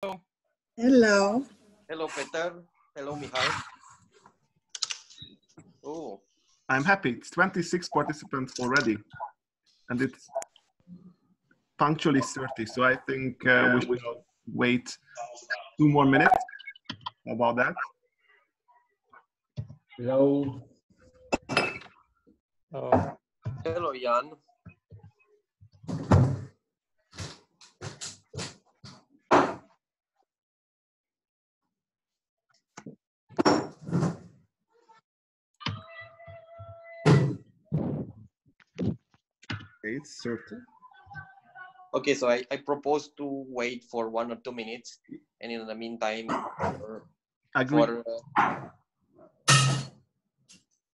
Hello. Hello. Hello, Peter. Hello, Michal. Oh, I'm happy. It's 26 participants already, and it's punctually 30. So I think we should wait 2 more minutes. How about that? Hello. hello, Jan. Okay, it's 30. Okay, so I propose to wait for 1 or 2 minutes, and in the meantime, Agree.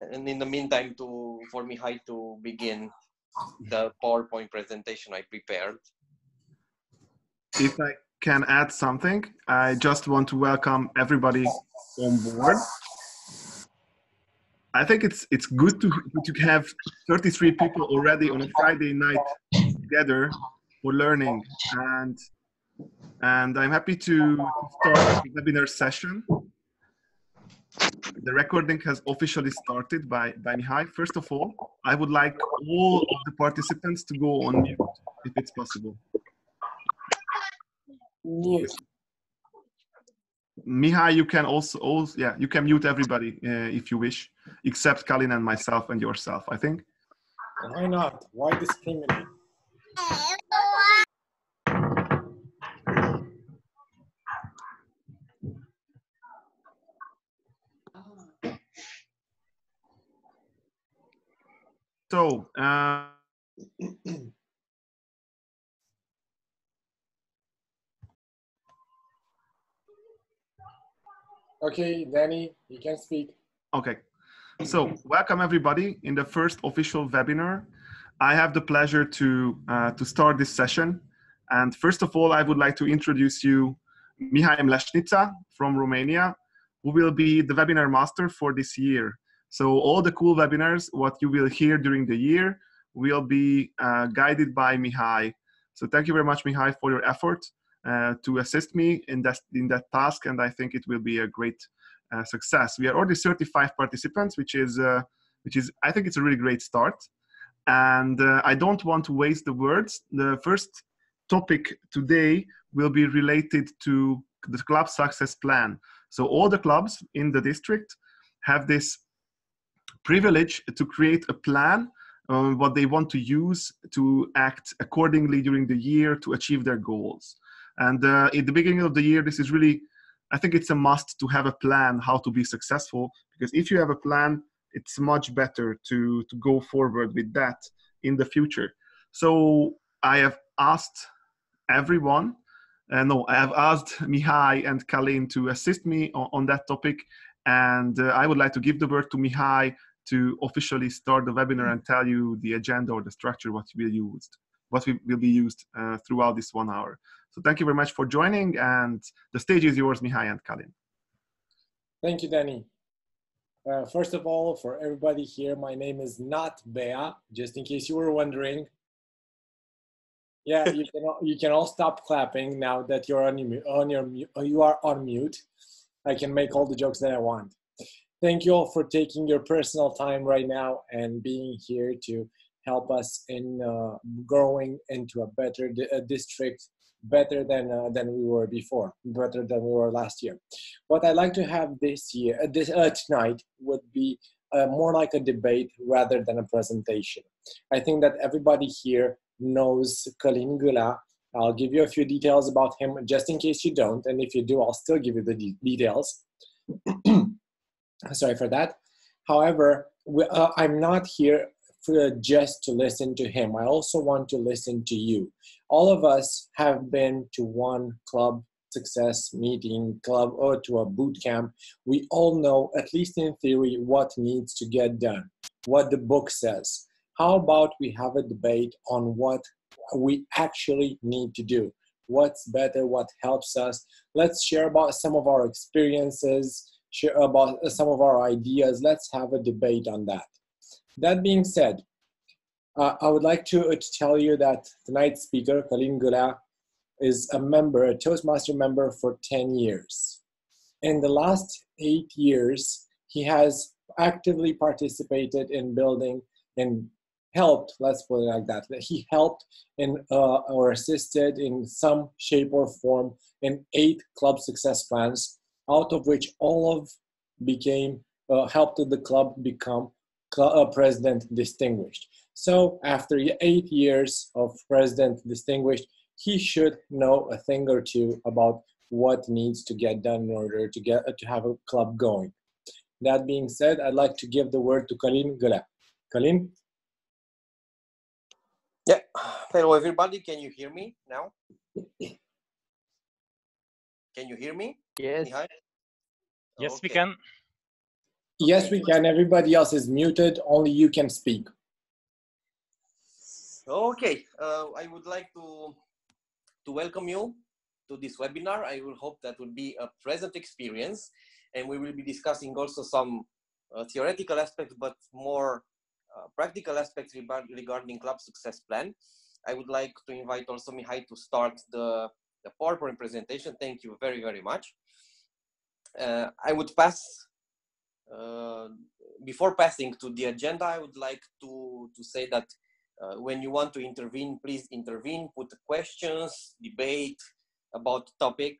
and in the meantime, for Mihai to begin the PowerPoint presentation I prepared. If I can add something, I just want to welcome everybody on board. I think it's good to have 33 people already on a Friday night together for learning, and I'm happy to start the webinar session. The recording has officially started by Mihai. First of all, I would like all of the participants to go on mute if it's possible. Mute. Mihai, you can also you can mute everybody if you wish, except Calin and myself and yourself, I think. Why not? Why discriminate? So, Okay, Danny, you can speak. okay. So, welcome everybody in the first official webinar. I have the pleasure to start this session. And first of all, I would like to introduce you Mihai Mlesnica from Romania, who will be the webinar master for this year. So all the cool webinars, what you will hear during the year, will be guided by Mihai. So thank you very much, Mihai, for your effort to assist me in that task, and I think it will be a great success. We are already 35 participants, which is I think it's a really great start. And I don't want to waste the words. The first topic today will be related to the club success plan. So all the clubs in the district have this privilege to create a plan what they want to use to act accordingly during the year to achieve their goals. And at the beginning of the year, this is really, I think it's a must to have a plan how to be successful, because if you have a plan, it's much better to go forward with that in the future. So I have asked everyone, I have asked Mihai and Calin to assist me on that topic. And I would like to give the word to Mihai to officially start the webinar and tell you the agenda or the structure what will be used throughout this 1 hour. So thank you very much for joining, and the stage is yours, Mihai and Calin. Thank you, Danny. First of all, for everybody here, my name is not Bea, just in case you were wondering. Yeah, you can all stop clapping now that you're you are on mute. I can make all the jokes that I want. Thank you all for taking your personal time right now and being here to help us in growing into a better district, better than we were before, better than we were last year. What I'd like to have this year, tonight, would be more like a debate rather than a presentation. I think that everybody here knows Calin Gilea. I'll give you a few details about him just in case you don't, and if you do, I'll still give you the details. Sorry for that. However, I'm not here just to listen to him. I also want to listen to you. All of us have been to one club success meeting, club, or to a boot camp. We all know, at least in theory, what needs to get done, what the book says. How about we have a debate on what we actually need to do? What's better, what helps us? Let's share about some of our experiences, share about some of our ideas. Let's have a debate on that. That being said, I would like to tell you that tonight's speaker, Calin Gilea, is a member, a Toastmaster member for 10 years. In the last 8 years, he has actively participated in building and helped, let's put it like that, he helped in or assisted in some shape or form in 8 club success plans, out of which all of became helped the club become president distinguished. So after 8 years of president distinguished, he should know a thing or two about what needs to get done in order to have a club going. That being said, I'd like to give the word to Calin Gilea. Calin? Yeah. Hello, everybody. Can you hear me now? Can you hear me? Yes. Mihai? Yes, Okay. we can. Yes, we can. Everybody else is muted. Only you can speak. Okay. I would like to welcome you to this webinar. I will hope that will be a pleasant experience, and we will be discussing also some theoretical aspects, but more practical aspects regarding Club Success Plan. I would like to invite also Mihai to start the PowerPoint presentation. Thank you very, very much. I would pass, before passing to the agenda, I would like to say that when you want to intervene, please intervene, put questions, debate about the topic.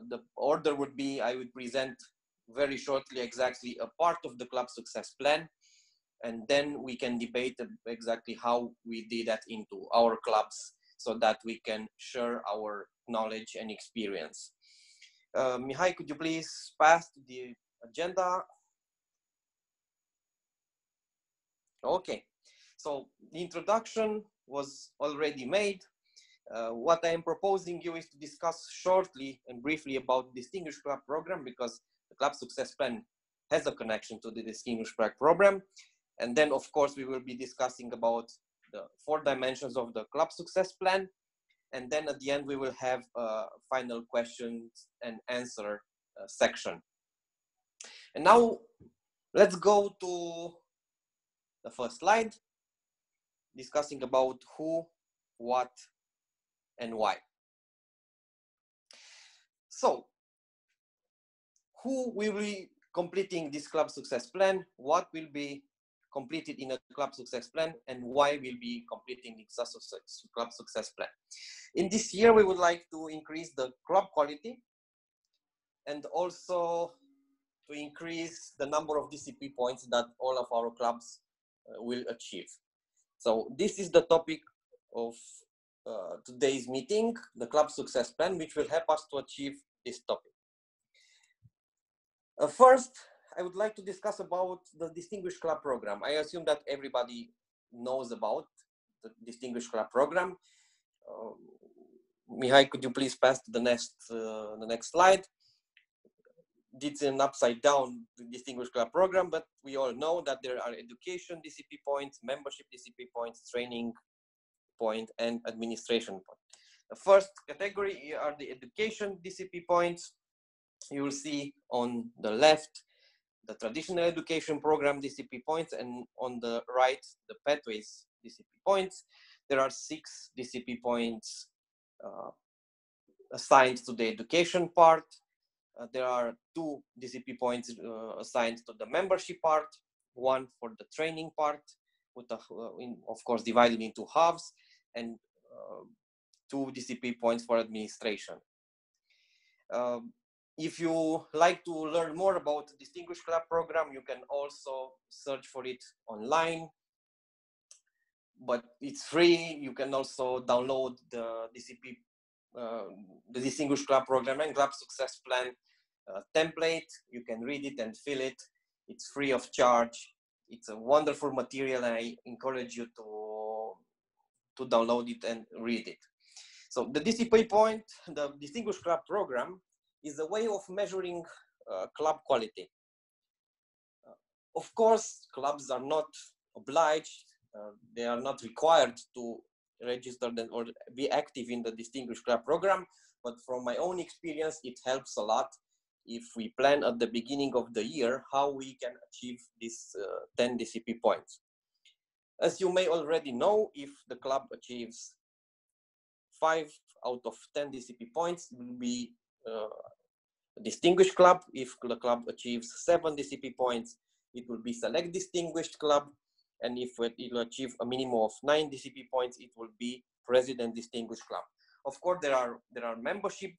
The order would be, I would present very shortly exactly a part of the Club Success Plan, and then we can debate exactly how we did that into our clubs so that we can share our knowledge and experience. Mihai, could you please pass to the agenda? Okay, so the introduction was already made. What I am proposing you is to discuss shortly and briefly about the Distinguished Club Program, because the Club Success Plan has a connection to the Distinguished Club Program. And then, of course, we will be discussing about the 4 dimensions of the Club Success Plan. And then at the end, we will have a final questions and answer section. And now let's go to the first slide, discussing about who, what, and why. So, who will be completing this Club Success Plan? What will be completed in a Club Success Plan, and why will be completing the Club Success Plan? In this year, we would like to increase the club quality and also to increase the number of DCP points that all of our clubs will achieve. So this is the topic of today's meeting, the Club Success Plan, which will help us to achieve this topic. First, I would like to discuss about the Distinguished Club Program. I assume that everybody knows about the Distinguished Club Program. Mihai, could you please pass to the next slide? It's an upside down Distinguished Club Program, but we all know that there are education DCP points, membership DCP points, training point, and administration point. The first category are the education DCP points. You will see on the left the traditional education program DCP points, and on the right the pathways DCP points. There are 6 DCP points assigned to the education part. There are 2 DCP points assigned to the membership part, 1 for the training part, with of course divided into halves, and 2 DCP points for administration. If you like to learn more about the Distinguished Club Program, you can also search for it online, but it's free. You can also download the DCP, the Distinguished Club Program and Club Success Plan template. You can read it and fill it. It's free of charge. It's a wonderful material, and I encourage you to download it and read it. So the DCP point, the Distinguished Club Program, is a way of measuring club quality. Of course, clubs are not obliged, they are not required to register or be active in the Distinguished Club Program, but from my own experience, it helps a lot if we plan at the beginning of the year how we can achieve these 10 DCP points. As you may already know, if the club achieves 5 out of 10 DCP points, it will be a distinguished club. If the club achieves 7 DCP points, it will be select distinguished club. And if it will achieve a minimum of 9 DCP points, it will be president distinguished club. Of course, there are membership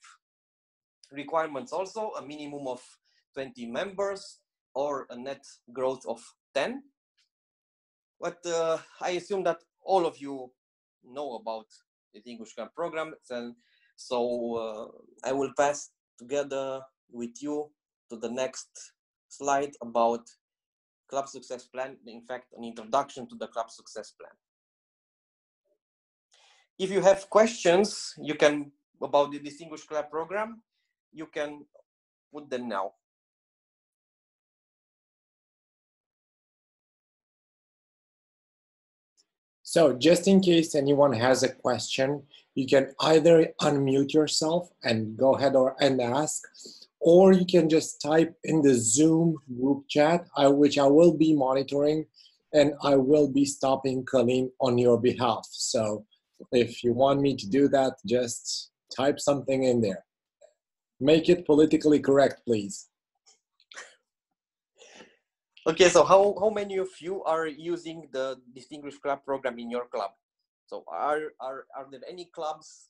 requirements also, a minimum of 20 members or a net growth of 10. But I assume that all of you know about the Distinguished Club program, and so I will pass together with you to the next slide about Club Success Plan. In fact, an introduction to the Club Success Plan. If you have questions, you can about the Distinguished Club program, you can put them now. So just in case anyone has a question, you can either unmute yourself and go ahead and ask, or you can just type in the Zoom group chat, which I will be monitoring, and I will be stopping Calin on your behalf. So if you want me to do that, just type something in there. Make it politically correct, please. Okay, so how many of you are using the Distinguished Club program in your club? So are there any clubs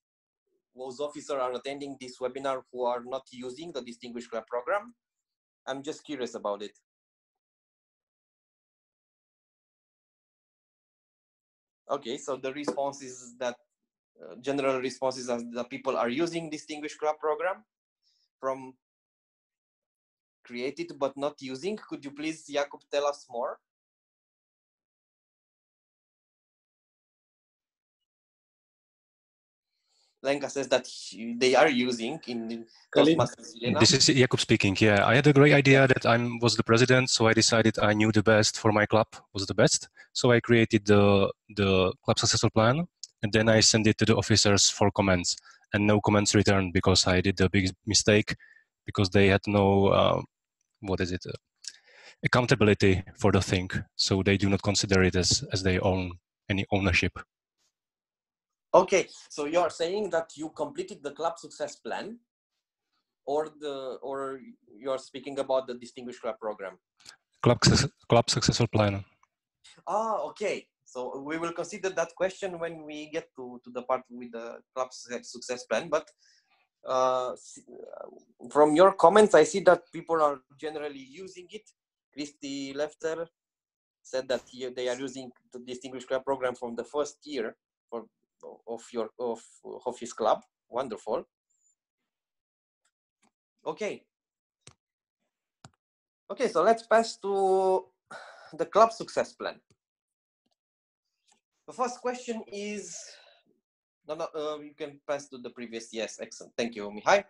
whose officers are attending this webinar who are not using the Distinguished Club program? I'm just curious about it. Okay, so the response is that general response is that the people are using Distinguished Club program from created but not using. Could you please, Jakub, tell us more? Lenka says that they are using in Toastmasters. This is Jakub speaking. Yeah, I had a great idea that I was the president, so I decided I knew the best for my club was the best. So I created the club successful plan, and then I sent it to the officers for comments, and no comments returned because I did a big mistake, because they had no accountability for the thing, so they do not consider it as they own any ownership. Okay, so you are saying that you completed the club success plan, or you are speaking about the Distinguished Club program? Club successful plan. Ah, okay. So we will consider that question when we get to the part with the club success plan. But from your comments, I see that people are generally using it. Christy Lefter said that they are using the Distinguished Club program from the first year of his club. Wonderful. Okay, so let's pass to the club success plan. The first question is, you can pass to the previous. Yes, excellent. Thank you, Mihai.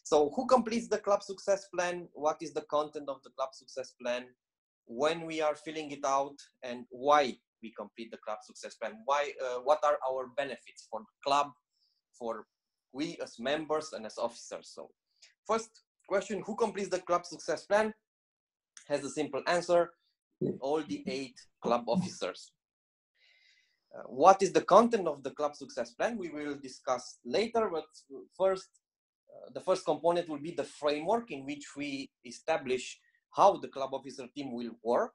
So who completes the club success plan? What is the content of the club success plan? When we are filling it out, and why we complete the club success plan? Why? What are our benefits for the club, for we as members and as officers? So first question, who completes the club success plan? Has a simple answer: all the 8 club officers. What is the content of the club success plan? We will discuss later, but first, the first component will be the framework in which we establish how the club officer team will work.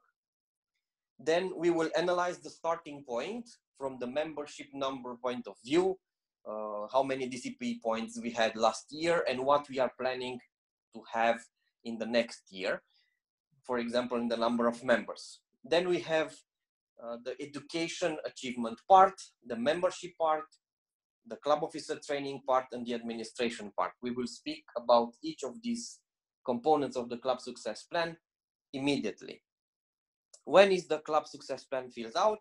Then we will analyze the starting point from the membership number point of view, how many DCP points we had last year and what we are planning to have in the next year, for example, in the number of members. Then we have the education achievement part, the membership part, the club officer training part, and the administration part. We will speak about each of these components of the club success plan immediately. When is the club success plan filled out?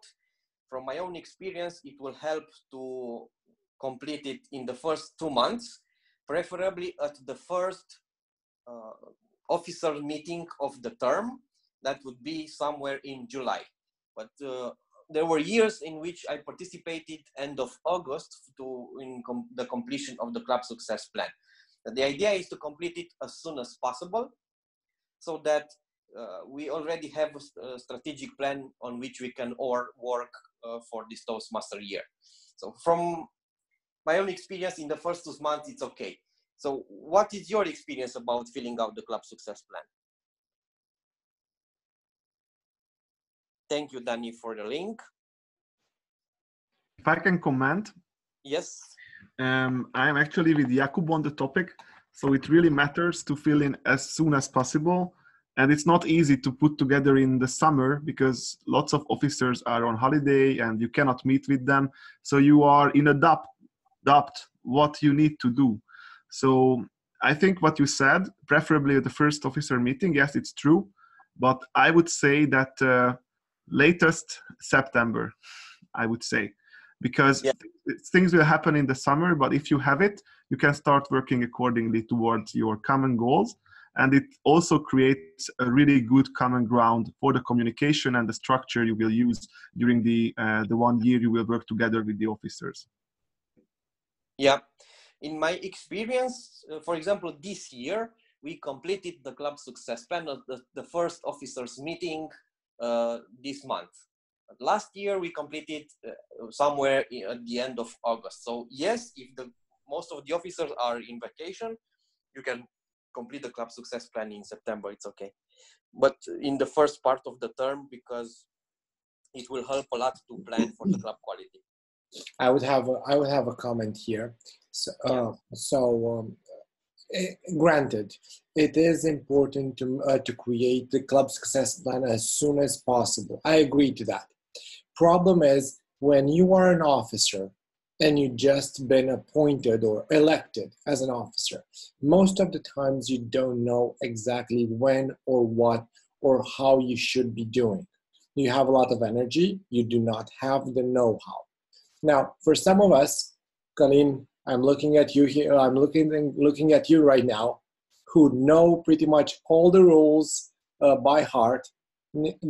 From my own experience, it will help to complete it in the first 2 months, preferably at the first officer meeting of the term. That would be somewhere in July. But there were years in which I participated end of August in the completion of the club success plan. The idea is to complete it as soon as possible, so that we already have a strategic plan on which we can work for this Toastmaster year. So from my own experience in the first 2 months, it's okay. So what is your experience about filling out the club success plan? Thank you, Danny, for the link. If I can comment. Yes. I'm actually with Jakub on the topic. So it really matters to fill in as soon as possible. And it's not easy to put together in the summer because lots of officers are on holiday and you cannot meet with them. So you are in a doubt what you need to do. So I think what you said, preferably at the first officer meeting, yes, it's true. But I would say that latest September, I would say, because yeah. things will happen in the summer, but if you have it, you can start working accordingly towards your common goals. And it also creates a really good common ground for the communication and the structure you will use during the 1 year you will work together with the officers. Yeah. In my experience, for example, this year, we completed the club success plan of the first officers meeting this month. Last year, we completed somewhere at the end of August. So yes, if most of the officers are in vacation, you can complete the club success plan in September, it's okay. But in the first part of the term, because it will help a lot to plan for the club quality. I would have a comment here. Granted, it is important to create the club success plan as soon as possible. I agree to that. Problem is when you are an officer and you just been appointed or elected as an officer, most of the times you don't know exactly when or what or how you should be doing. You have a lot of energy, you do not have the know-how. Now, for some of us, Calin, I'm looking at you here, I'm looking at you right now, who know pretty much all the rules by heart.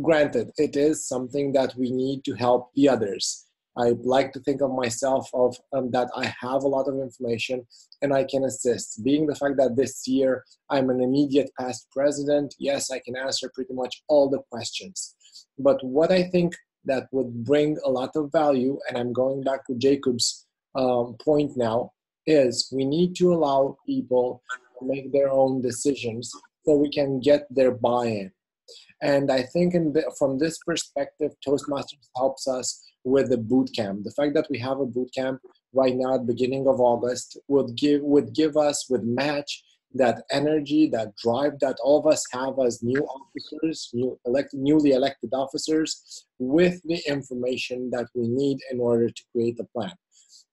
Granted, it is something that we need to help the others. I like to think of myself that I have a lot of information and I can assist. Being the fact that this year I'm an immediate past president, yes, I can answer pretty much all the questions. But what I think that would bring a lot of value, and I'm going back to Jacob's point now, is we need to allow people to make their own decisions so we can get their buy-in. And I think from this perspective, Toastmasters helps us with the boot camp. The fact that we have a boot camp right now at the beginning of August would match that energy, that drive that all of us have as new officers, newly elected officers, with the information that we need in order to create a plan.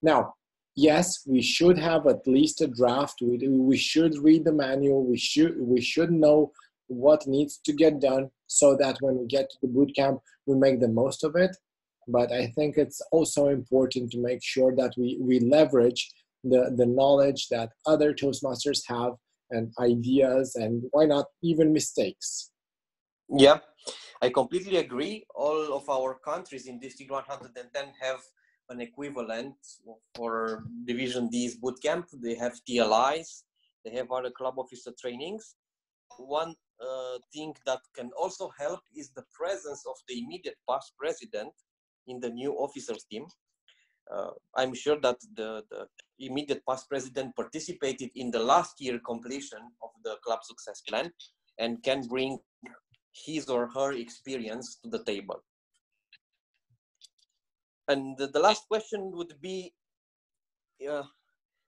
Now, yes, we should have at least a draft. We should read the manual. We should know what needs to get done so that when we get to the boot camp, we make the most of it. But I think it's also important to make sure that we leverage the knowledge that other Toastmasters have and ideas, and why not even mistakes. Yeah, I completely agree. All of our countries in District 110 have an equivalent for Division D's bootcamp. They have TLIs, they have other club officer trainings. One thing that can also help is the presence of the immediate past president in the new officers team. I'm sure that the immediate past president participated in the last year completion of the club success plan and can bring his or her experience to the table. And the last question would be,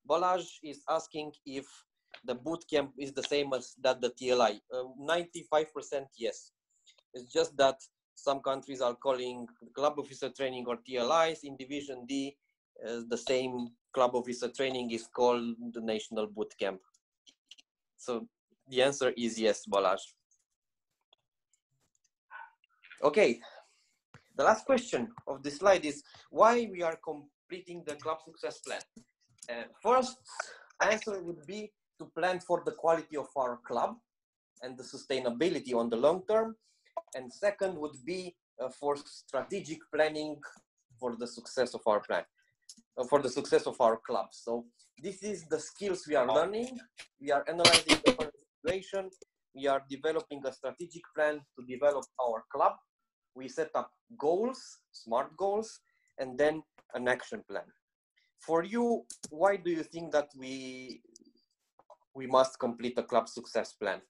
Balázs is asking if the boot camp is the same as that the TLI. 95% yes. It's just that some countries are calling club officer training or TLIs. In Division D, the same club officer training is called the National Boot Camp. So the answer is yes, Balázs. Okay. The last question of this slide is why we are completing the club success plan. First answer would be to plan for the quality of our club and the sustainability on the long term. And second would be for strategic planning for the success of our plan, for the success of our club. So this is the skills we are learning. We are analyzing the current situation. We are developing a strategic plan to develop our club. We set up goals, SMART goals, and then an action plan. For you, why do you think that we must complete a club success plan?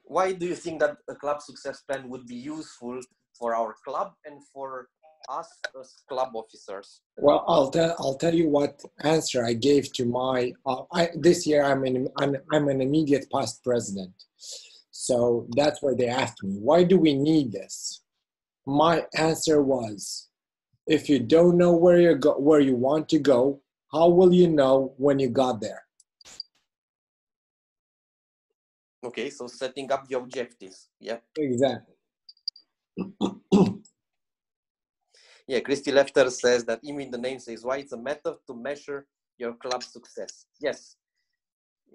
Why do you think that a club success plan would be useful for our club and for us as club officers? Well, I'll tell you what answer I gave to my this year. I'm an immediate past president, so that's why they asked me, why do we need this? My answer was, if you don't know where you want to go, how will you know when you got there? Okay, so setting up the objectives. Yeah. Exactly. Yeah, Christy Lefter says that even the name says why it's a method to measure your club success. Yes,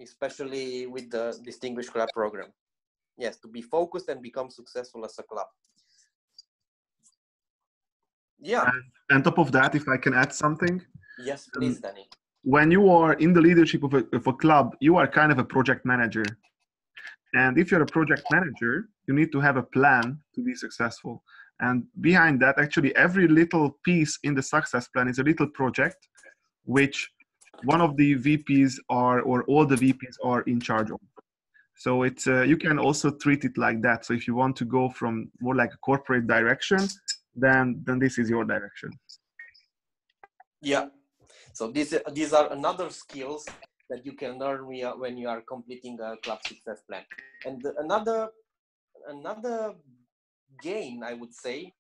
especially with the Distinguished Club Program. Yes, to be focused and become successful as a club. Yeah. And on top of that, if I can add something. Yes, please, Danny. When you are in the leadership of a club, you are kind of a project manager. And if you're a project manager, you need to have a plan to be successful. And behind that, actually, every little piece in the success plan is a little project, which one of the VPs are, or all the VPs are in charge of. So it's you can also treat it like that. So if you want to go from more like a corporate direction, then this is your direction. Yeah. So these are another skills that you can learn when you are completing a club success plan. And another gain, I would say,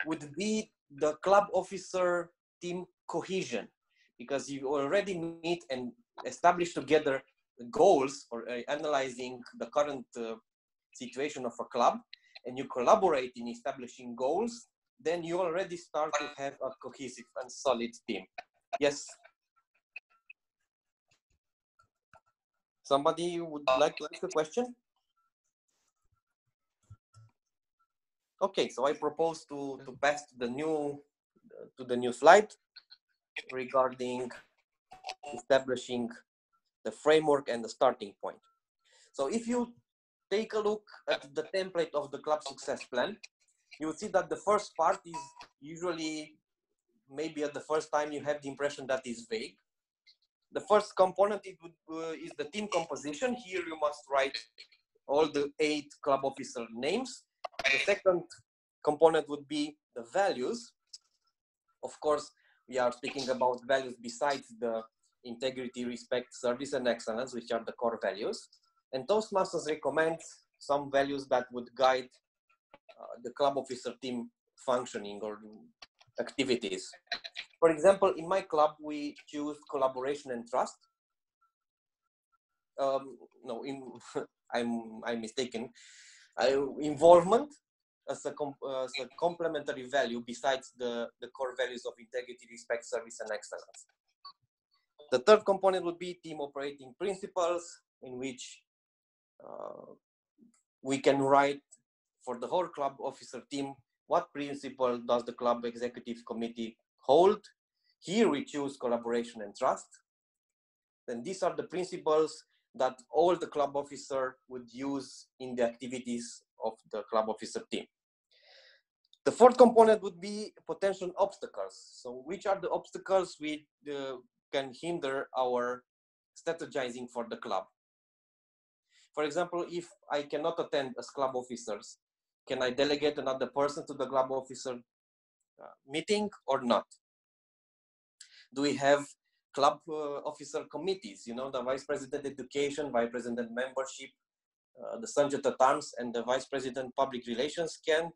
would be the club officer team cohesion, because you already meet and establish together goals for analyzing the current situation of a club, and you collaborate in establishing goals, then you already start to have a cohesive and solid team. Yes. Somebody would like to ask a question? Okay, so I propose to pass to the new slide regarding establishing the framework and the starting point. So if you take a look at the template of the club success plan, you will see that the first part is usually, maybe at the first time you have the impression that is vague. The first component is the team composition. Here you must write all the 8 club officer names. The second component would be the values. Of course, we are speaking about values besides the integrity, respect, service, and excellence, which are the core values. And Toastmasters recommends some values that would guide the club officer team functioning or activities. For example, in my club, we choose collaboration and trust. No, I'm mistaken. Involvement as a complementary value besides the core values of integrity, respect, service, and excellence. The third component would be team operating principles, in which we can write for the whole club officer team what principle does the club executive committee hold. Here we choose collaboration and trust. Then these are the principles that all the club officer would use in the activities of the club officer team. The fourth component would be potential obstacles. So which are the obstacles we can hinder our strategizing for the club? For example, if I cannot attend as club officers, can I delegate another person to the club officer meeting or not? Do we have club officer committees? You know, the vice president education, vice president membership, the Sanjat at Arms, and the vice president public relations can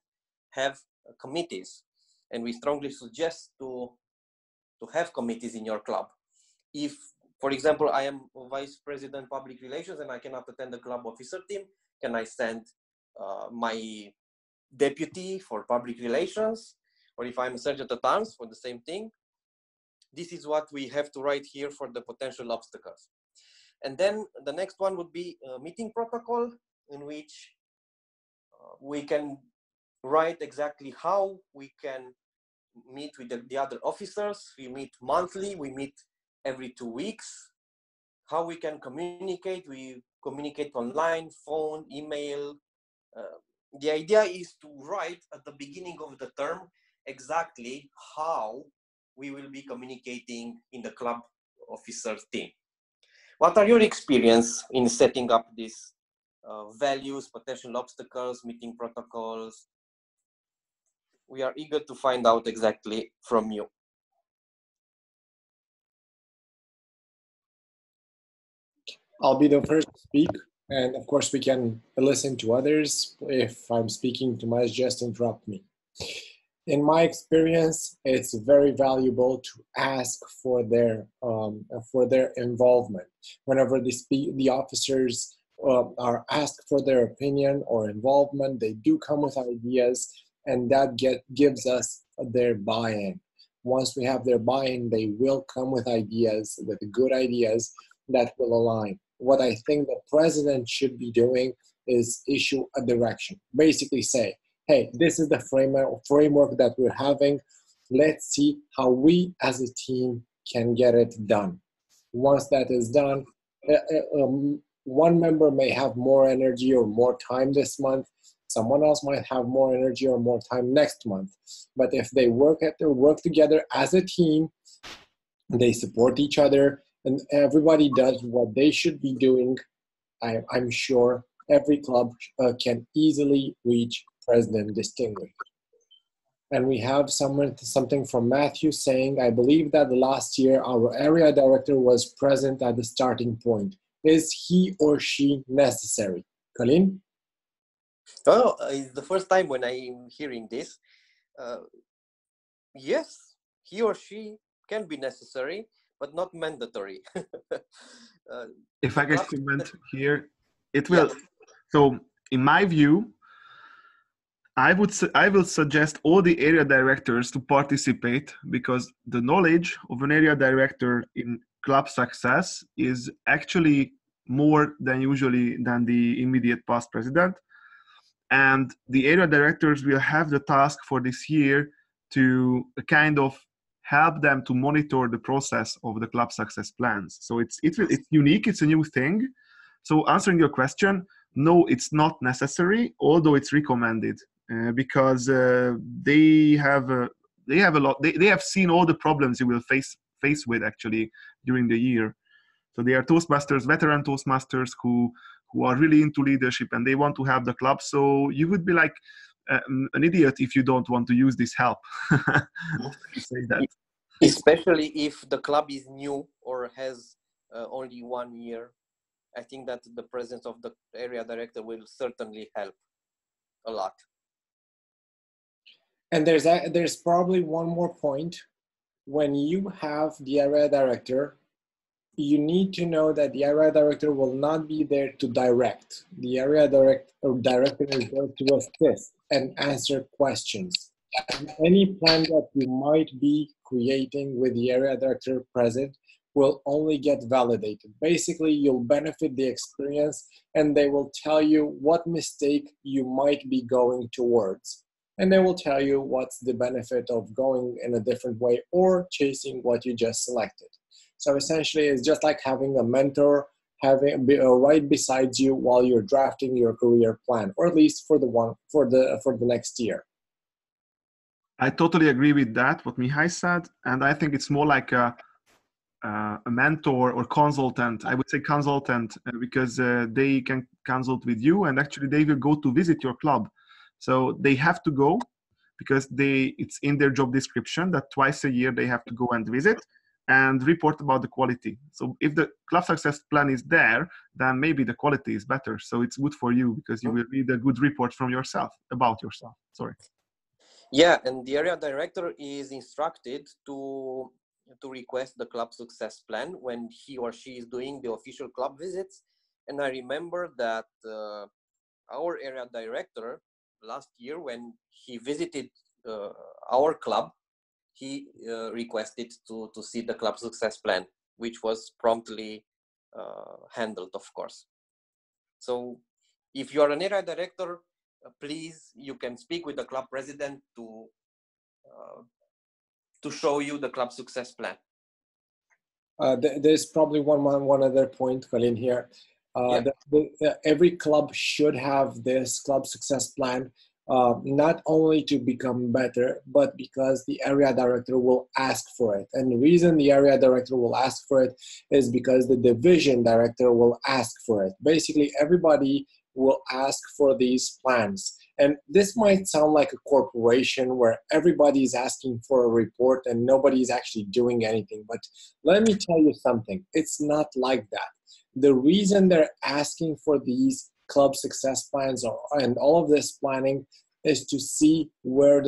have committees. And we strongly suggest to have committees in your club. If, for example, I am vice president public relations and I cannot attend the club officer team, can I send my deputy for public relations? Or if I'm a sergeant at arms for the same thing? This is what we have to write here for the potential obstacles. And then the next one would be a meeting protocol, in which we can write exactly how we can meet with the other officers. We meet monthly, we meet every 2 weeks. How we can communicate, we communicate online, phone, email, The idea is to write at the beginning of the term exactly how we will be communicating in the club officer team. What are your experience in setting up these values, potential obstacles, meeting protocols? We are eager to find out exactly from you. I'll be the first to speak, and of course we can listen to others. If I'm speaking too much, just interrupt me. In my experience, it's very valuable to ask for their involvement. Whenever the officers are asked for their opinion or involvement, they do come with ideas, and that gives us their buy-in. Once we have their buy-in, they will come with ideas, with good ideas that will align. What I think the president should be doing is issue a direction. Basically say, hey, this is the framework that we're having. Let's see how we as a team can get it done. Once that is done, one member may have more energy or more time this month. Someone else might have more energy or more time next month. But if they work together as a team, they support each other, and everybody does what they should be doing, I'm sure every club can easily reach President Distinguished. And we have something from Matthew saying, I believe that last year our area director was present at the starting point. Is he or she necessary? Calin? Oh, it's the first time when I'm hearing this. Yes, he or she can be necessary, but not mandatory. If I can comment here, it will. Yeah. So, in my view, I will suggest all the area directors to participate, because the knowledge of an area director in club success is actually more than usually than the immediate past president. And the area directors will have the task for this year to kind of help them to monitor the process of the club success plans. So it's unique, it's a new thing. So answering your question, no, it's not necessary, although it's recommended, because they have a lot. They have seen all the problems you will face with actually during the year. So they are Toastmasters, veteran Toastmasters who are really into leadership, and they want to have the club. So you would be like an idiot if you don't want to use this help. Say that. Especially if the club is new or has only 1 year. I think that the presence of the area director will certainly help a lot. And there's probably one more point. When you have the area director, you need to know that the area director will not be there to direct. The area director is there to assist and answer questions. And any plan that you might be creating with the area director present will only get validated. Basically, you'll benefit the experience, and they will tell you what mistake you might be going towards. And they will tell you what's the benefit of going in a different way or chasing what you just selected. So essentially, it's just like having a mentor right beside you while you're drafting your career plan, or at least for the next year. I totally agree with that, what Mihai said, and I think it's more like a mentor or consultant. I would say consultant, because they can consult with you, and actually they will go to visit your club. So they have to go because it's in their job description that twice a year they have to go and visit and report about the quality. So if the club success plan is there, then maybe the quality is better. So it's good for you because you will read a good report from yourself, about yourself. Sorry. Yeah, and the area director is instructed to request the club success plan when he or she is doing the official club visits. And I remember that our area director last year, when he visited our club, he requested to see the club success plan, which was promptly handled, of course. So if you are an area director, please, you can speak with the club president to show you the club success plan. There's probably one other point, Calin, here. Yeah. Every club should have this club success plan, not only to become better, but because the area director will ask for it. And the reason the area director will ask for it is because the division director will ask for it. Basically, everybody will ask for these plans. And this might sound like a corporation where everybody is asking for a report and nobody is actually doing anything. But let me tell you something, it's not like that. The reason they're asking for these club success plans and all of this planning is to see where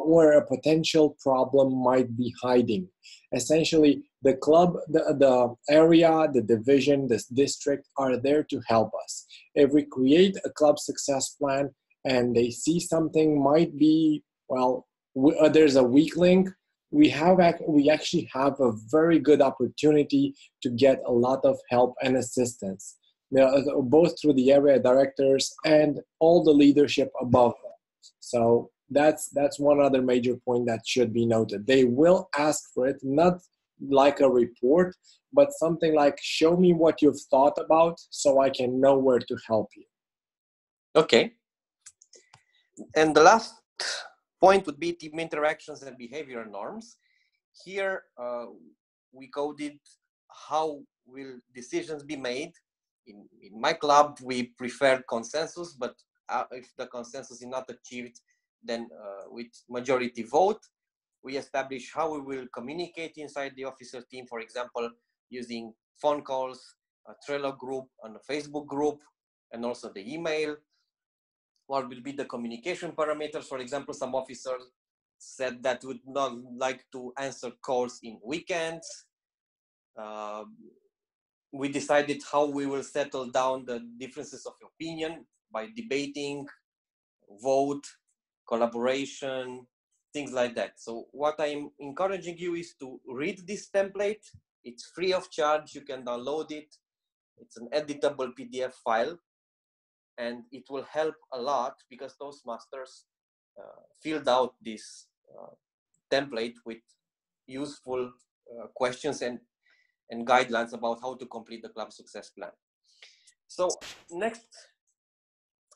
where a potential problem might be hiding. Essentially, the club, the area, the division, this district are there to help us. If we create a club success plan and they see something might be, well, there's a weak link, we actually have a very good opportunity to get a lot of help and assistance, both through the area directors and all the leadership above them. So that's one other major point that should be noted. They will ask for it, not like a report, but something like, show me what you've thought about so I can know where to help you. Okay. And the last point would be team interactions and behavior norms. Here we coded how will decisions be made. In my club, we prefer consensus, but if the consensus is not achieved, then with majority vote, we establish how we will communicate inside the officer team, for example, using phone calls, a Trello group, and a Facebook group, and also the email. What will be the communication parameters? For example, some officers said that would not like to answer calls in weekends. We decided how we will settle down the differences of opinion by debating, vote, collaboration, things like that. So what I'm encouraging you is to read this template. It's free of charge. You can download it. It's an editable PDF file, and it will help a lot because Toastmasters filled out this template with useful questions and guidelines about how to complete the club success plan. So next,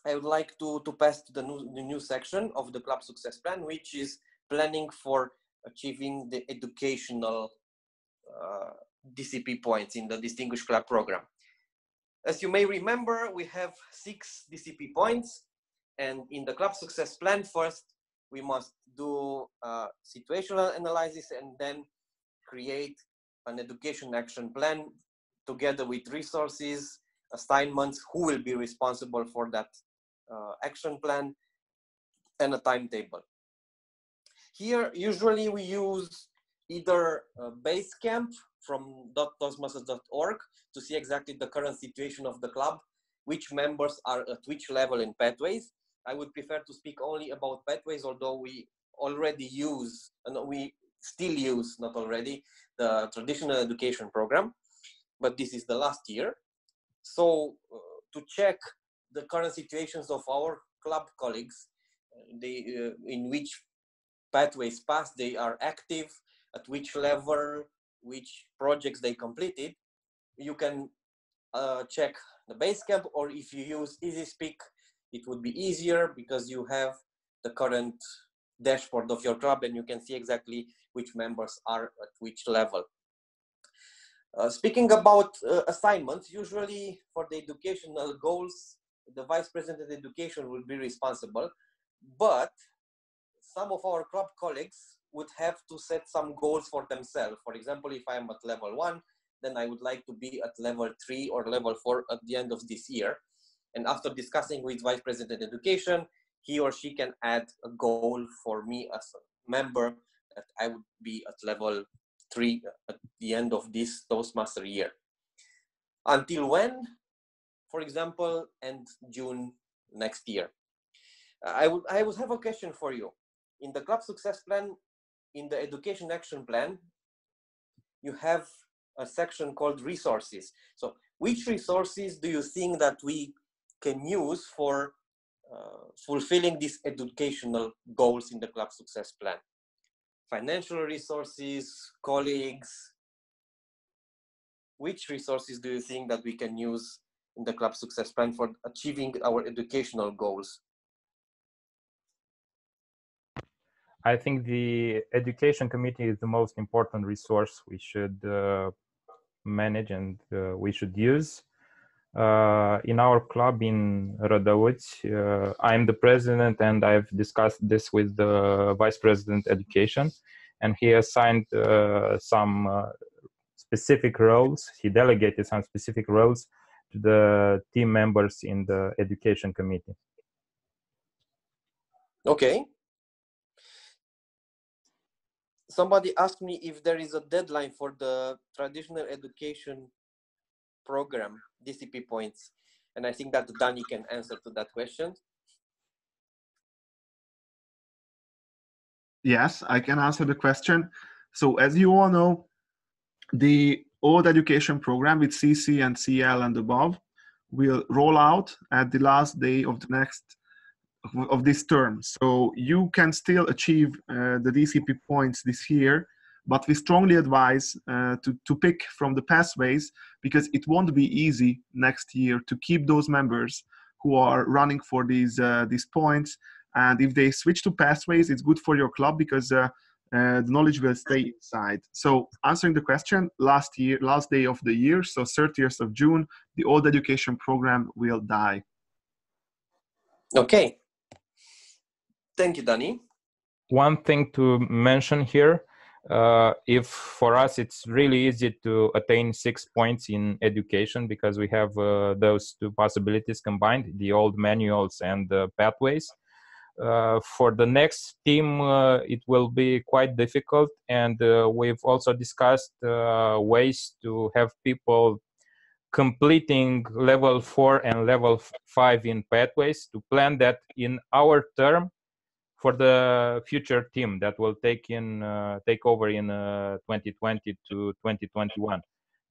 I would like to pass to the new section of the club success plan, which is planning for achieving the educational DCP points in the Distinguished Club Program. As you may remember, we have 6 DCP points, and in the club success plan, first we must do situational analysis and then create an education action plan together with resources, assignments, who will be responsible for that action plan, and a timetable. Here, usually we use either Basecamp from .toastmasters.org to see exactly the current situation of the club, which members are at which level in pathways. I would prefer to speak only about pathways, although we already use, and we still use, not already, the traditional education program, but this is the last year. So to check the current situations of our club colleagues, in which pathways path they are active, at which level, which projects they completed, you can check the Basecamp, or if you use EasySpeak, it would be easier because you have the current dashboard of your club and you can see exactly which members are at which level. Speaking about assignments, usually for the educational goals, the Vice President of Education will be responsible, but some of our club colleagues would have to set some goals for themselves. For example, if I'm at level 1, then I would like to be at level 3 or level 4 at the end of this year. And after discussing with Vice President of Education, he or she can add a goal for me as a member that I would be at level 3 at the end of this Toastmaster year. Until when? For example, end June next year. I would have a question for you. In the club success plan, in the education action plan, you have a section called resources. So which resources do you think that we can use for fulfilling these educational goals in the club success plan? Financial resources, colleagues. Which resources do you think that we can use in the club success plan for achieving our educational goals? I think the education committee is the most important resource we should manage and we should use. In our club in Rădăuți, I'm the president, and I've discussed this with the vice president education, and he assigned some specific roles. He delegated some specific roles to the team members in the education committee. Okay. Somebody asked me if there is a deadline for the traditional education program, DCP points. And I think that Dani can answer to that question. Yes, I can answer the question. So as you all know, the old education program with CC and CL and above will roll out at the last day of this term. So you can still achieve the DCP points this year, but we strongly advise to pick from the pathways, because it won't be easy next year to keep those members who are running for these points. And if they switch to pathways, it's good for your club, because the knowledge will stay inside. So answering the question, last day of the year, so 30th of June, the old education program will die. Okay. Thank you, Dani. One thing to mention here, if for us it's really easy to attain 6 points in education, because we have those two possibilities combined, the old manuals and the pathways. For the next team, it will be quite difficult, and we've also discussed ways to have people completing level 4 and level 5 in pathways, to plan that in our term for the future team that will take over in 2020 to 2021.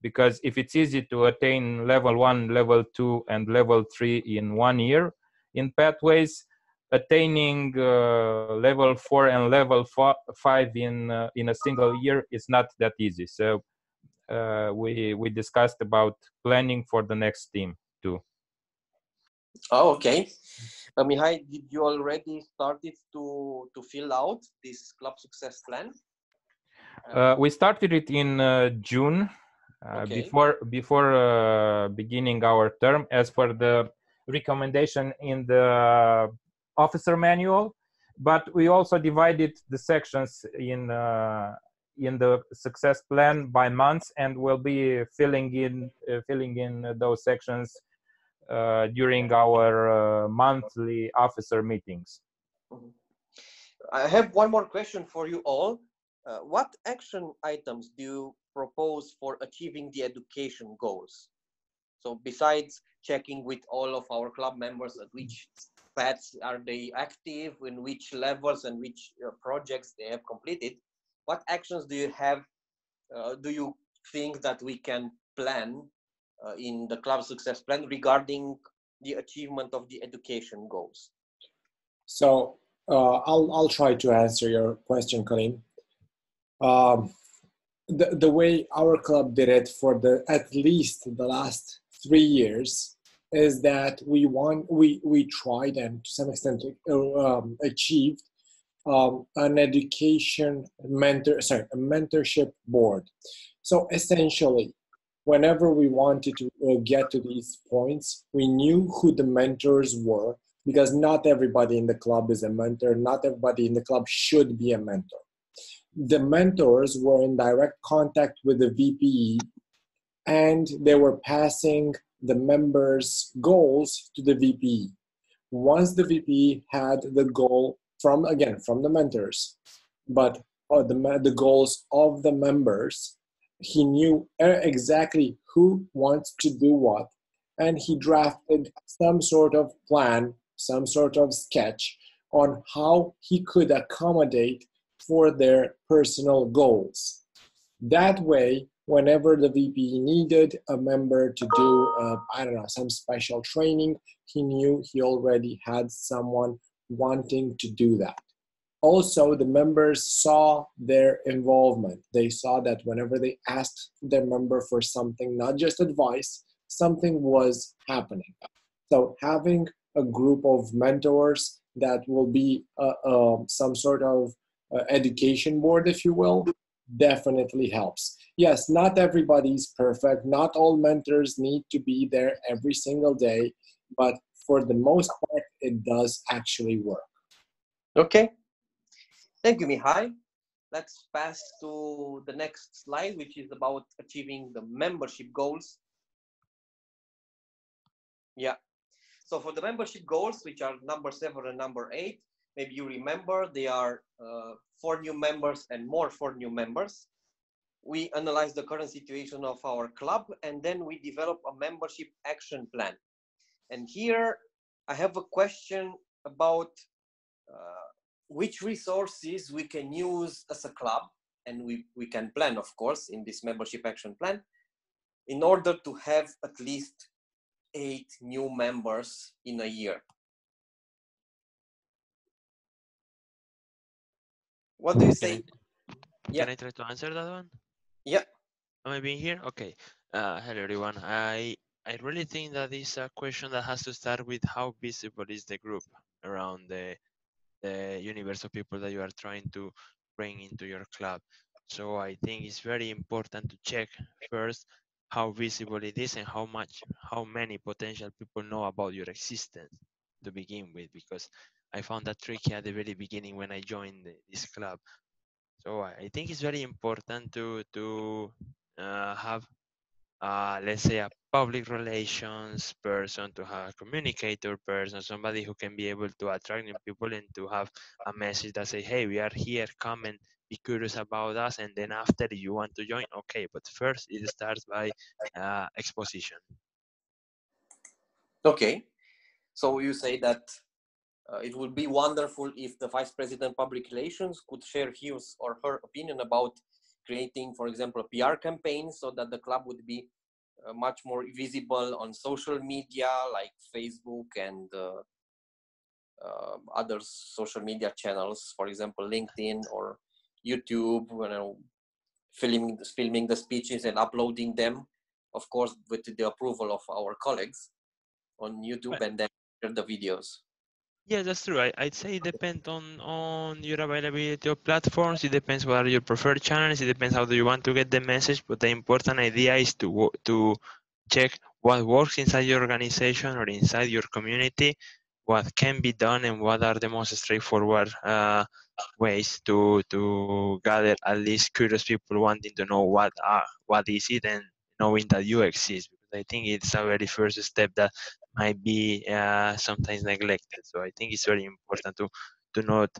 Because if it's easy to attain level 1, level 2, and level 3 in 1 year in pathways, attaining level 4 and level 5 in a single year is not that easy. So we discussed about planning for the next team too. Oh, okay. Mihai, did you already started to fill out this club success plan? We started it in June, Okay. before beginning our term, as per the recommendation in the officer manual. But we also divided the sections in the success plan by months, and we'll be filling in those sections during our monthly officer meetings. I have one more question for you all. What action items do you propose for achieving the education goals? So besides checking with all of our club members at which paths are they active, in which levels and which projects they have completed, what actions do you have, do you think that we can plan in the club success plan regarding the achievement of the education goals? So I'll try to answer your question, Calin. The way our club did it for at least the last 3 years is that we tried, and to some extent achieved an a mentorship board. So essentially, whenever we wanted to get to these points, we knew who the mentors were, because not everybody in the club is a mentor. Not everybody in the club should be a mentor. The mentors were in direct contact with the VPE, and they were passing the members' goals to the VPE. Once the VPE had the goal from the mentors, but the goals of the members, he knew exactly who wants to do what, and he drafted some sort of plan, some sort of sketch on how he could accommodate for their personal goals. That way, whenever the VP needed a member to do, some special training, he knew he already had someone wanting to do that. Also, the members saw their involvement. They saw that whenever they asked their member for something, not just advice, something was happening. So having a group of mentors that will be some sort of education board, if you will, definitely helps. Yes, not everybody's perfect. Not all mentors need to be there every single day, but for the most part, it does actually work. Okay. Thank you, Mihai. Let's pass to the next slide, which is about achieving the membership goals. Yeah. So for the membership goals, which are number 7 and number 8, maybe you remember they are 4 new members and more for new members. We analyze the current situation of our club, and then we develop a membership action plan. And here I have a question about which resources we can use as a club, and we can plan, of course, in this membership action plan, in order to have at least 8 new members in a year. What do you say? Can I try to answer that one? Yeah. Am I being here? Okay. Hello, everyone. I really think that is a question that has to start with how visible is the group around the universe of people that you are trying to bring into your club. So I think it's very important to check first how visible it is and how many potential people know about your existence to begin with, because I found that tricky at the very beginning when I joined this club. So I think it's very important to have, let's say, a public relations person, to have a communicator person, somebody who can be able to attract new people and to have a message that say, hey, we are here, come and be curious about us. And then after you want to join, okay, but first it starts by exposition. Okay. So you say that it would be wonderful if the Vice President Public Relations could share his or her opinion about creating, for example, a PR campaign so that the club would be much more visible on social media like Facebook and other social media channels, for example, LinkedIn or YouTube, you know, filming the speeches and uploading them, of course, with the approval of our colleagues on YouTube, and then share the videos. Yeah, that's true. I'd say it depends on your availability of platforms. It depends what are your preferred channels. It depends how do you want to get the message. But the important idea is to check what works inside your organization or inside your community, what can be done, and what are the most straightforward ways to gather at least curious people wanting to know what is it, and knowing that you exist. Because I think it's a very first step that might be sometimes neglected. So I think it's very important to not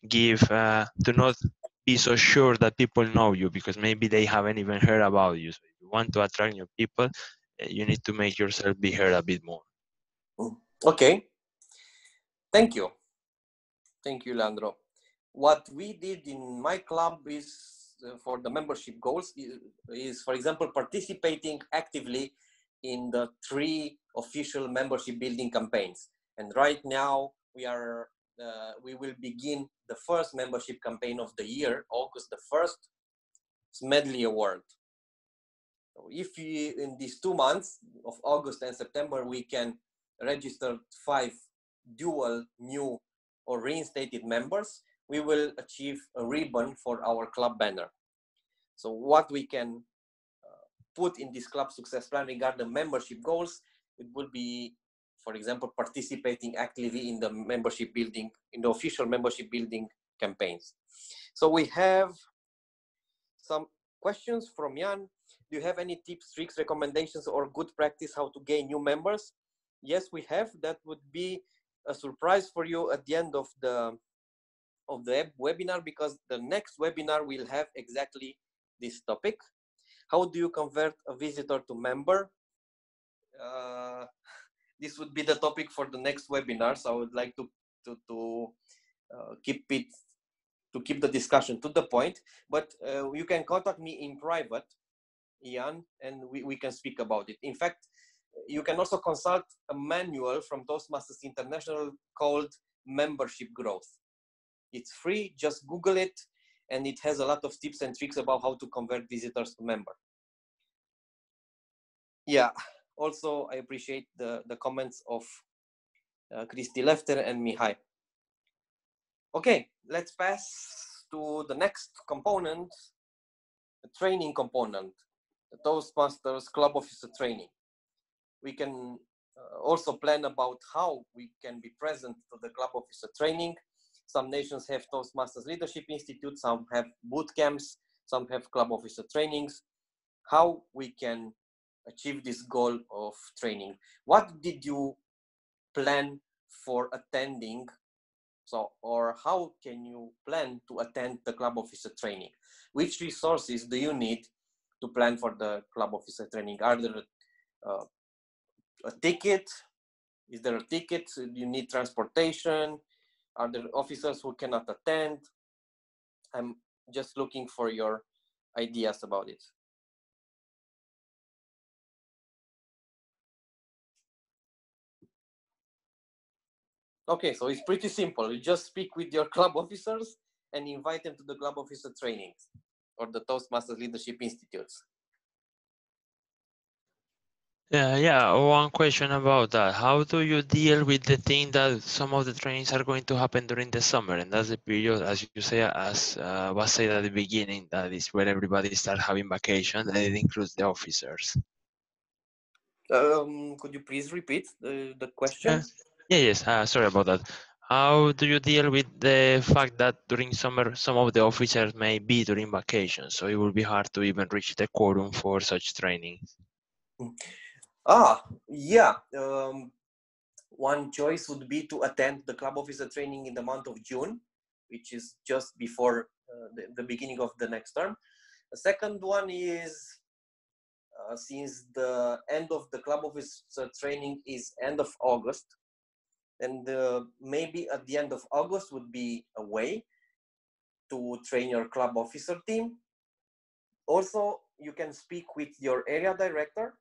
give to not be so sure that people know you, because maybe they haven't even heard about you. So if you want to attract new people, you need to make yourself be heard a bit more. Okay. Thank you, Leandro. What we did in my club is for the membership goals is, for example, participating actively in the 3 official membership building campaigns. And right now we will begin the first membership campaign of the year, August the 1st, Smedley Award. So if in these 2 months of August and September, we can register 5 dual, new or reinstated members, we will achieve a ribbon for our club banner. So what we can put in this club success plan regarding membership goals, it will be, for example, participating actively in the membership building, in the official membership building campaigns. So we have some questions from Jan. Do you have any tips, tricks, recommendations, or good practice how to gain new members? Yes, we have. That would be a surprise for you at the end of the webinar, because the next webinar will have exactly this topic. How do you convert a visitor to member? This would be the topic for the next webinar. So I would like to keep the discussion to the point. But you can contact me in private, Ian, and we can speak about it. In fact, you can also consult a manual from Toastmasters International called Membership Growth. It's free, just Google it, and it has a lot of tips and tricks about how to convert visitors to member. Yeah, Also, I appreciate the comments of Christy Lefter and Mihai. Okay, let's pass to the next component, the training component, the Toastmasters Club Officer training. We can also plan about how we can be present to the Club Officer training. Some nations have Toastmasters Leadership Institute, some have boot camps, some have Club Officer trainings. How we can achieve this goal of training? What did you plan for attending? So, or how can you plan to attend the Club Officer training? Which resources do you need to plan for the Club Officer training? Are there a ticket? Is there a ticket? Do you need transportation? Are there officers who cannot attend? I'm just looking for your ideas about it. Okay, so it's pretty simple. You just speak with your club officers and invite them to the Club Officer trainings or the Toastmasters Leadership Institutes. Yeah, one question about that. How do you deal with the thing that some of the trainings are going to happen during the summer, and that's the period, as you say, as was said at the beginning, that is where everybody starts having vacation, and it includes the officers. Could you please repeat the question? Yes, sorry about that. How do you deal with the fact that during summer, some of the officers may be during vacation, so it will be hard to even reach the quorum for such training? Yeah. One choice would be to attend the Club Officer training in the month of June, which is just before the beginning of the next term. The second one is, since the end of the Club Officer training is end of August, and maybe at the end of August would be a way to train your Club Officer team. Also, you can speak with your area director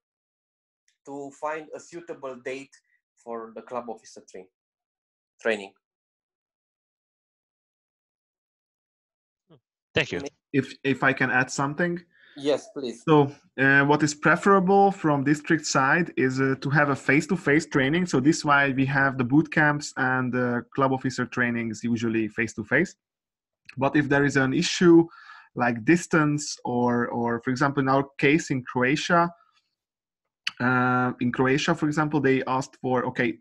to find a suitable date for the Club Officer training. Thank you. If I can add something. Yes, please. So what is preferable from district side is to have a face-to-face training. So this is why we have the boot camps and the Club Officer trainings usually face-to-face. But if there is an issue like distance or for example, in our case in Croatia, for example, they asked for, okay,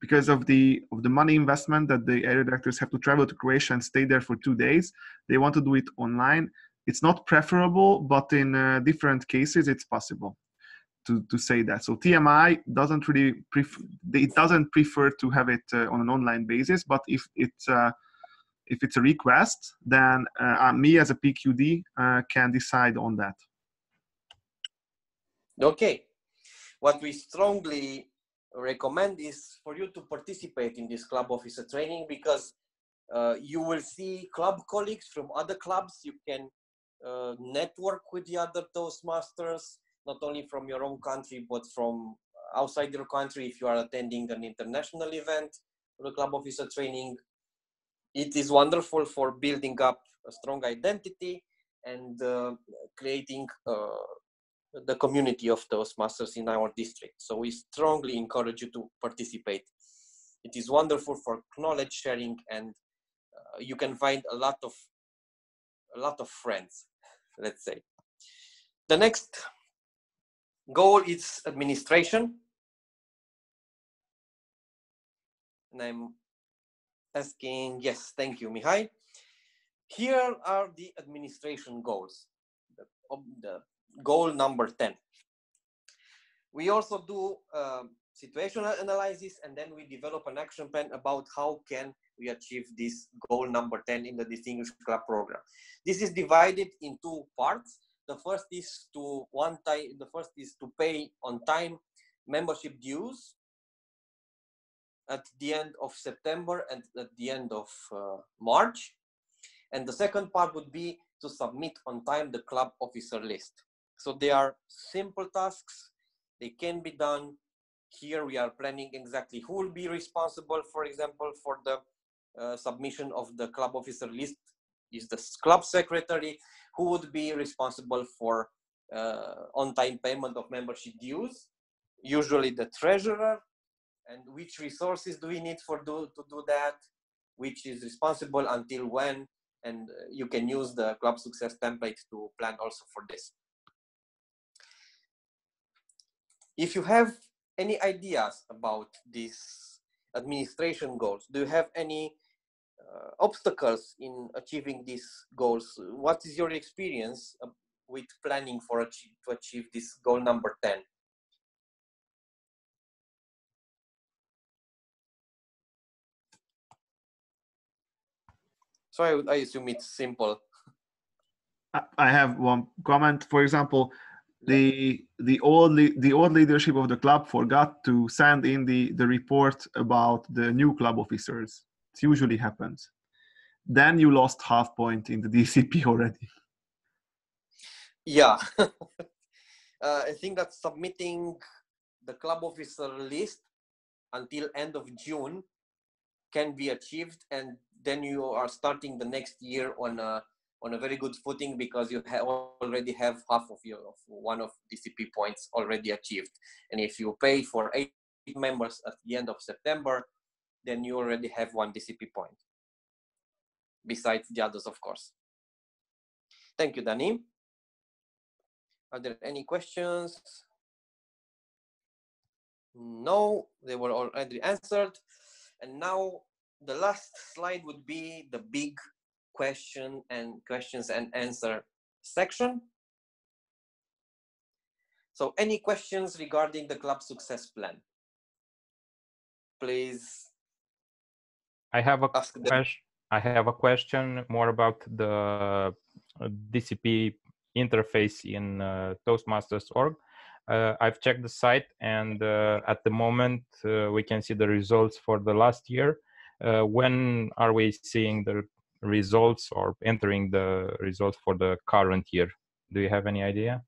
because of the money investment that the area directors have to travel to Croatia and stay there for 2 days, they want to do it online. It's not preferable, but in different cases, it's possible to say that. So TMI doesn't really prefer to have it on an online basis, but if it's a request, then me as a PQD can decide on that. Okay. What we strongly recommend is for you to participate in this Club Officer training, because you will see club colleagues from other clubs. You can network with the other Toastmasters, not only from your own country, but from outside your country. If you are attending an international event or a Club Officer training, it is wonderful for building up a strong identity and creating the community of Toastmasters in our district. So we strongly encourage you to participate. It is wonderful for knowledge sharing, and you can find a lot of friends, let's say. The next goal is administration. And I'm asking, yes, thank you, Mihai. Here are the administration goals. The goal number 10. We also do situational analysis, and then we develop an action plan about how can we achieve this goal number 10 in the Distinguished Club program. This is divided in 2 parts. The first is to pay on time membership dues at the end of September and at the end of March. And the second part would be to submit on time the club officer list. So they are simple tasks. They can be done. Here we are planning exactly who will be responsible, for example, for the submission of the club officer list is the club secretary, who would be responsible for on-time payment of membership dues usually the treasurer, and which resources do we need to do that, which is responsible until when, and you can use the club success template to plan also for this. If you have any ideas about these administration goals, do you have any obstacles in achieving these goals? What is your experience with planning to achieve this goal number 10? So I assume it's simple. I have one comment. For example, the old leadership of the club forgot to send in the report about the new club officers. It usually happens. Then you lost half point in the DCP already. Yeah. I think that submitting the club officer list until end of June can be achieved, and then you are starting the next year on a very good footing, because you already have half of one of DCP points already achieved. And if you pay for 8 members at the end of September, then you already have 1 DCP point, besides the others, of course. Thank you, Dani. Are there any questions? No, they were already answered. And now the last slide would be the big questions and answer section. So any questions regarding the club success plan? Please. I have a question more about the DCP interface in Toastmasters.org. I've checked the site, and at the moment we can see the results for the last year. When are we seeing the results or entering the results for the current year? Do you have any idea?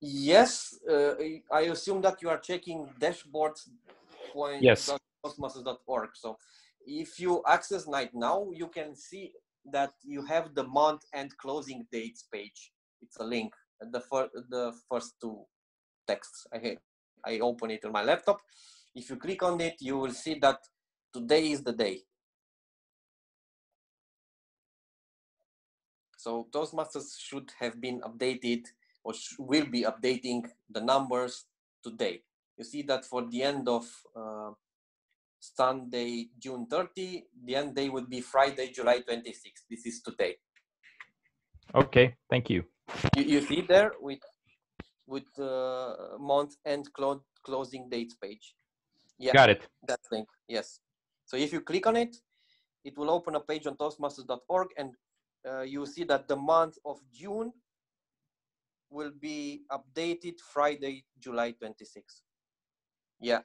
Yes, I assume that you are checking dashboards. Yes. Toastmasters.org. So if you access right now, you can see that you have the month and closing dates page. It's a link. The first 2 texts. I open it on my laptop. If you click on it, you will see that today is the day. So Toastmasters should have been updated, or will be updating the numbers today. You see that for the end of Sunday, June 30, the end day would be Friday, July 26. This is today. Okay, thank you. You see there with month and closing dates page. Yeah, got it. That link. Yes. So if you click on it, it will open a page on Toastmasters.org, and you see that the month of June will be updated Friday, July 26. Yeah.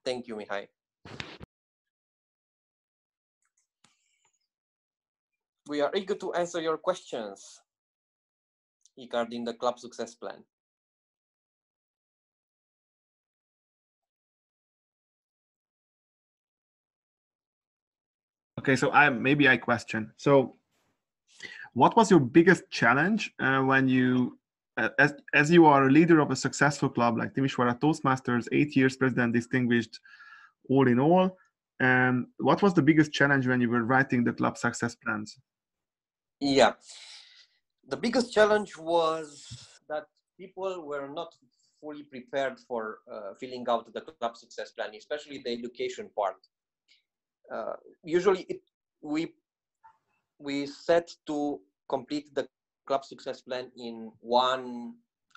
Thank you, Mihai. We are eager to answer your questions regarding the club success plan. Okay, so I question. So what was your biggest challenge when you, as you are a leader of a successful club like Timișoara Toastmasters, 8 years president distinguished, all in all, what was the biggest challenge when you were writing the club success plans? Yeah, the biggest challenge was that people were not fully prepared for filling out the club success plan, especially the education part. Usually we set to complete the club success plan in 1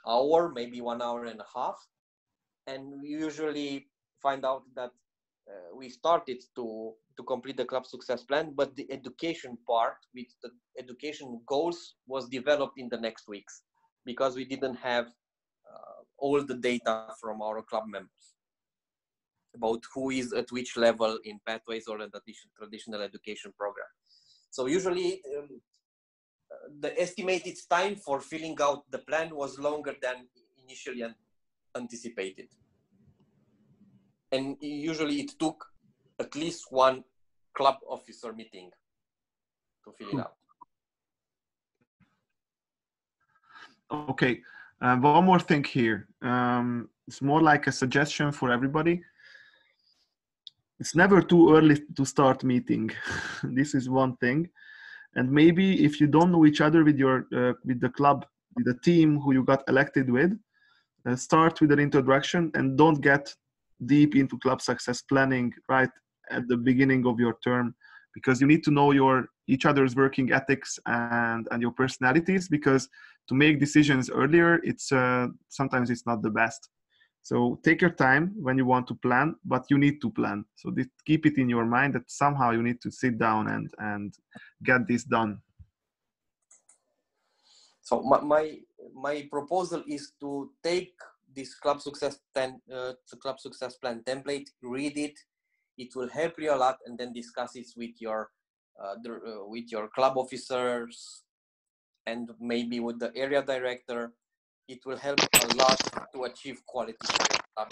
hour, maybe 1 hour and a half. And we usually find out that we started to complete the club success plan, but the education part with the education goals was developed in the next weeks, because we didn't have all the data from our club members about who is at which level in pathways or in the traditional education program. So usually the estimated time for filling out the plan was longer than initially anticipated. And usually it took at least 1 club officer meeting to fill it out. Okay, one more thing here. it's more like a suggestion for everybody. It's never too early to start meeting. This is one thing. And maybe if you don't know each other with your with the club, with the team who you got elected with, start with an introduction and don't get deep into club success planning right at the beginning of your term, because you need to know each other's working ethics and your personalities, because to make decisions earlier, it's sometimes it's not the best. So take your time when you want to plan, but you need to plan. So keep it in your mind that somehow you need to sit down and get this done. So my proposal is to take this club success plan template, read it. It will help you a lot, and then discuss it with your club officers and maybe with the area director. It will help a lot to achieve quality for your club.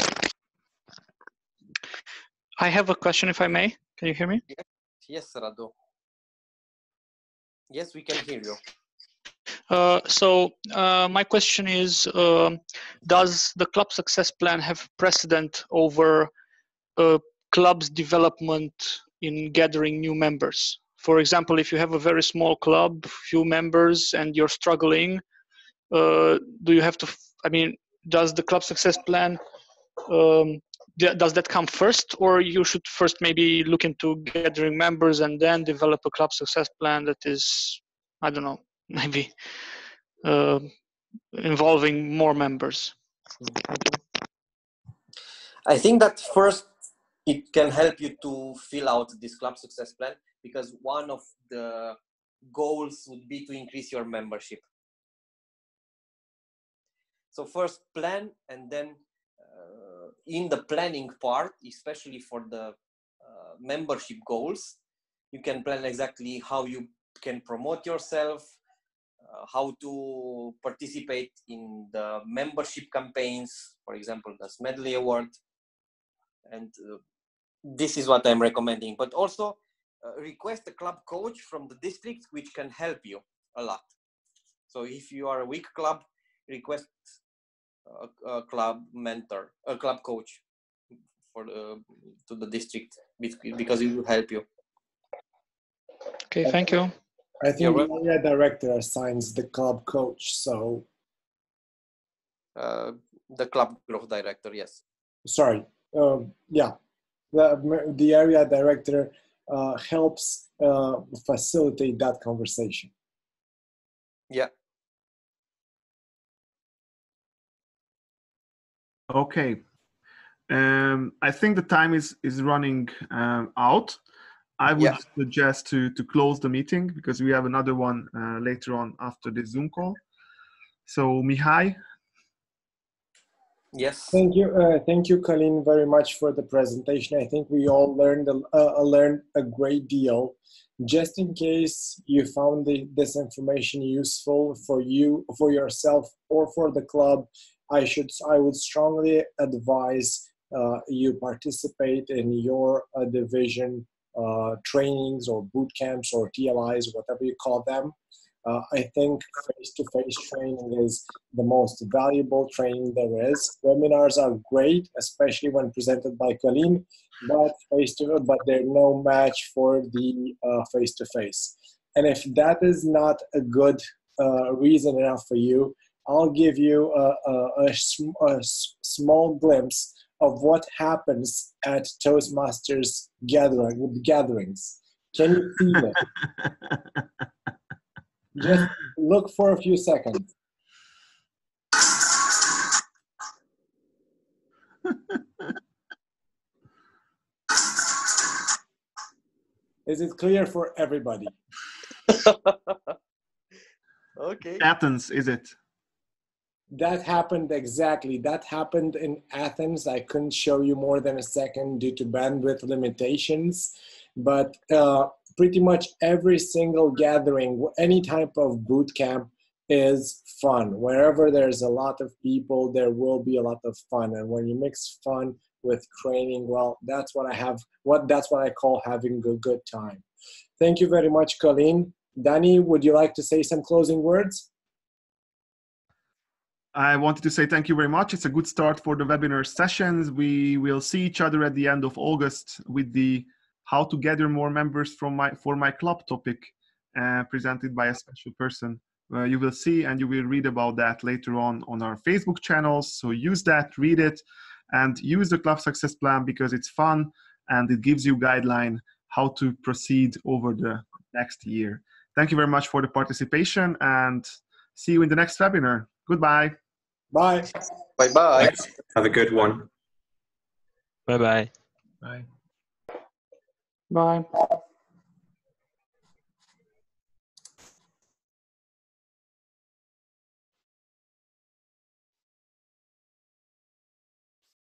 I have a question, if I may. Can you hear me? Yes, Radu. Yes, we can hear you. My question is, does the club success plan have precedent over club's development in gathering new members? For example, if you have a very small club, few members, and you're struggling, do you have to, does the club success plan, does that come first, or you should first maybe look into gathering members and then develop a club success plan that is, I don't know, maybe involving more members? I think that first it can help you to fill out this club success plan, because one of the goals would be to increase your membership. So first plan, and then in the planning part, especially for the membership goals, you can plan exactly how you can promote yourself, how to participate in the membership campaigns, for example, the Smedley Award. And this is what I'm recommending. But also request a club coach from the district, which can help you a lot. So if you are a weak club, request a club mentor, a club coach to the district, because it will help you. Okay, thank you. I think the area director assigns the club coach, so... the club growth director, yes. Sorry, yeah. The area director helps facilitate that conversation. Yeah. Okay. I think the time is running out. I would suggest to close the meeting, because we have another one later on after the Zoom call. So Mihai. Yes. Thank you, Calin, very much for the presentation. I think we all learned a great deal. Just in case you found this information useful for you, for yourself, or for the club, I would strongly advise you participate in your division trainings or boot camps or TLIs, whatever you call them. I think face-to-face training is the most valuable training there is. Webinars are great, especially when presented by Calin, but they're no match for the face-to-face. And if that is not a good reason enough for you, I'll give you a small glimpse of what happens at Toastmasters gatherings. Can you see it? Just look for a few seconds. Is it clear for everybody? Okay. Athens, is it? That happened exactly. That happened in Athens. I couldn't show you more than a second due to bandwidth limitations, but pretty much every single gathering, any type of boot camp is fun. Wherever there's a lot of people, there will be a lot of fun. And when you mix fun with training, well, that's what I call having a good time. Thank you very much, Calin. Danny, would you like to say some closing words? I wanted to say thank you very much. It's a good start for the webinar sessions. We will see each other at the end of August with the how to gather more members for my club topic presented by a special person. You will see and you will read about that later on our Facebook channels. So use that, read it, and use the Club Success Plan because it's fun and it gives you guideline how to proceed over the next year. Thank you very much for the participation and see you in the next webinar. Goodbye. Bye. Bye-bye. Thanks. Have a good one. Bye-bye. Bye. Bye.